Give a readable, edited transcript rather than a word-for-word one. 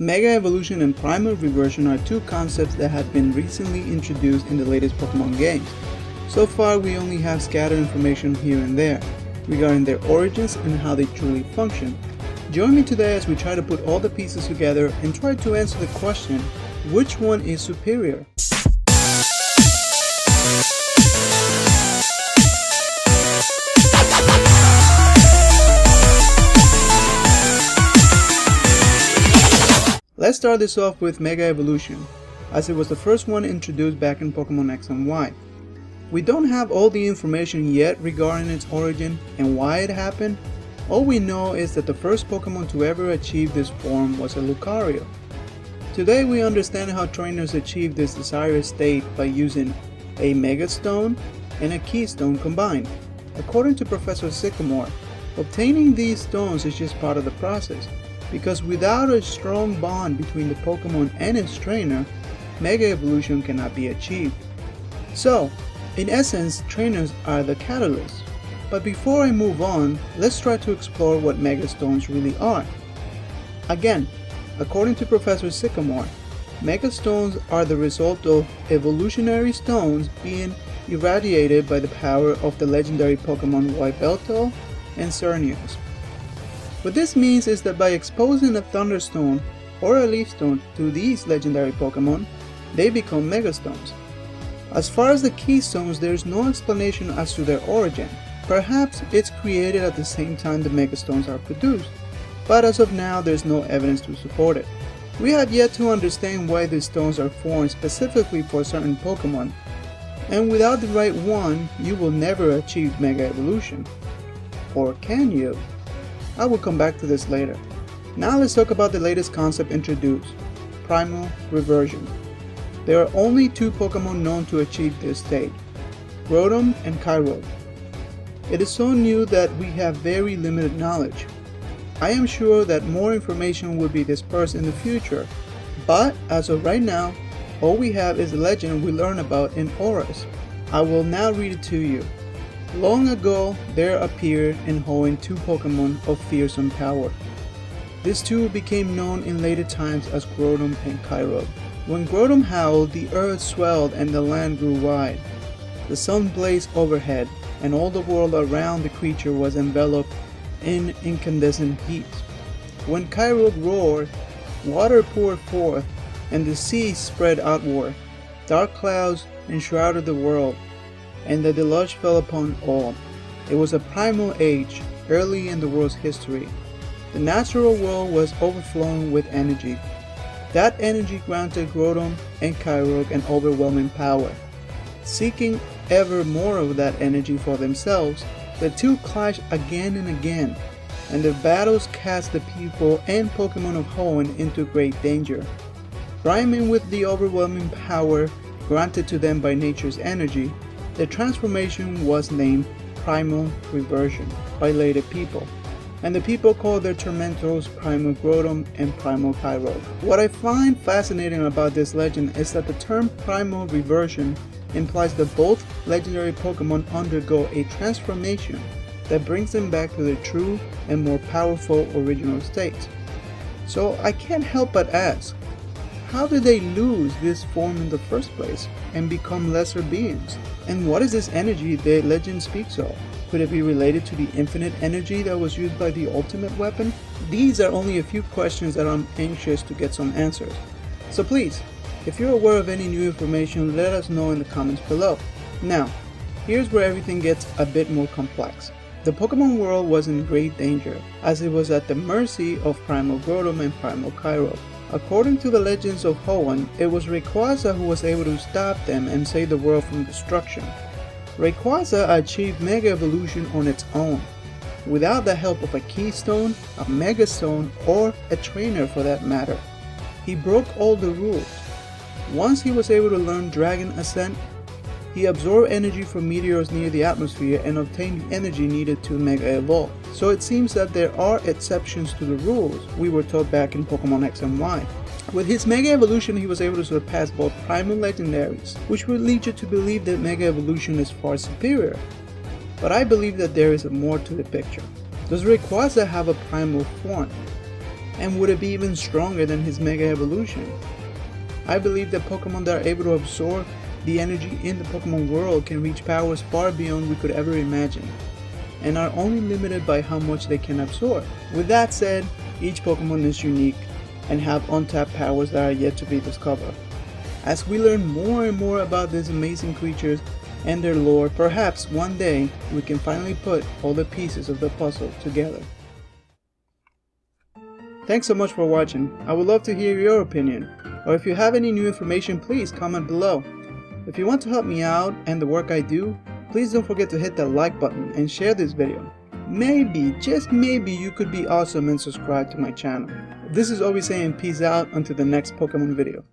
Mega Evolution and Primal Reversion are two concepts that have been recently introduced in the latest Pokemon games. So far we only have scattered information here and there regarding their origins and how they truly function. Join me today as we try to put all the pieces together and try to answer the question, which one is superior? Let's start this off with Mega Evolution, as it was the first one introduced back in Pokémon X and Y. We don't have all the information yet regarding its origin and why it happened. All we know is that the first Pokémon to ever achieve this form was a Lucario. Today we understand how trainers achieve this desired state by using a Mega Stone and a Keystone combined. According to Professor Sycamore, obtaining these stones is just part of the process, because without a strong bond between the Pokémon and its trainer, Mega Evolution cannot be achieved. So, in essence, trainers are the catalyst. But before I move on, let's try to explore what Mega Stones really are. Again, according to Professor Sycamore, Mega Stones are the result of evolutionary stones being irradiated by the power of the legendary Pokémon Yveltal and Xerneas. What this means is that by exposing a thunderstone or a leafstone to these legendary Pokémon, they become Mega Stones. As far as the keystones, there is no explanation as to their origin. Perhaps it's created at the same time the Mega Stones are produced, but as of now there's no evidence to support it. We have yet to understand why these stones are formed specifically for certain Pokémon, and without the right one, you will never achieve Mega Evolution. Or can you? I will come back to this later. Now let's talk about the latest concept introduced, Primal Reversion. There are only two Pokemon known to achieve this state, Groudon and Kyogre. It is so new that we have very limited knowledge. I am sure that more information will be dispersed in the future, but as of right now, all we have is the legend we learn about in ORAS. I will now read it to you. Long ago, there appeared in Hoenn two Pokemon of fearsome power. These two became known in later times as Groudon and Kyogre. When Groudon howled, the earth swelled and the land grew wide. The sun blazed overhead, and all the world around the creature was enveloped in incandescent heat. When Kyogre roared, water poured forth, and the sea spread outward. Dark clouds enshrouded the world, and the deluge fell upon all. It was a primal age, early in the world's history. The natural world was overflowing with energy. That energy granted Groudon and Kyogre an overwhelming power. Seeking ever more of that energy for themselves, the two clashed again and again, and their battles cast the people and Pokemon of Hoenn into great danger. Rhyming with the overwhelming power granted to them by nature's energy, the transformation was named Primal Reversion by later people, and the people called their tormentors Primal Groudon and Primal Kyogre. What I find fascinating about this legend is that the term Primal Reversion implies that both legendary Pokemon undergo a transformation that brings them back to their true and more powerful original states. So I can't help but ask, how did they lose this form in the first place and become lesser beings? And what is this energy the legend speaks of? Could it be related to the infinite energy that was used by the ultimate weapon? These are only a few questions that I'm anxious to get some answers. So please, if you're aware of any new information, let us know in the comments below. Now, here's where everything gets a bit more complex. The Pokemon world was in great danger, as it was at the mercy of Primal Groudon and Primal Kyogre. According to the legends of Hoenn, it was Rayquaza who was able to stop them and save the world from destruction. Rayquaza achieved Mega Evolution on its own, without the help of a Keystone, a Mega Stone, or a trainer for that matter. He broke all the rules. Once he was able to learn Dragon Ascent, he absorbed energy from meteors near the atmosphere and obtained the energy needed to Mega Evolve. So it seems that there are exceptions to the rules we were taught back in Pokémon X and Y. With his Mega Evolution, he was able to surpass both Primal Legendaries, which would lead you to believe that Mega Evolution is far superior. But I believe that there is more to the picture. Does Rayquaza have a primal form? And would it be even stronger than his Mega Evolution? I believe that Pokemon that are able to absorb the energy in the Pokemon world can reach powers far beyond we could ever imagine, and are only limited by how much they can absorb. With that said, each Pokemon is unique and have untapped powers that are yet to be discovered. As we learn more and more about these amazing creatures and their lore, perhaps one day we can finally put all the pieces of the puzzle together. Thanks so much for watching. I would love to hear your opinion, or if you have any new information, please comment below. If you want to help me out and the work I do, please don't forget to hit that like button and share this video. Maybe, just maybe, you could be awesome and subscribe to my channel. This is Obi saying peace out until the next Pokemon video.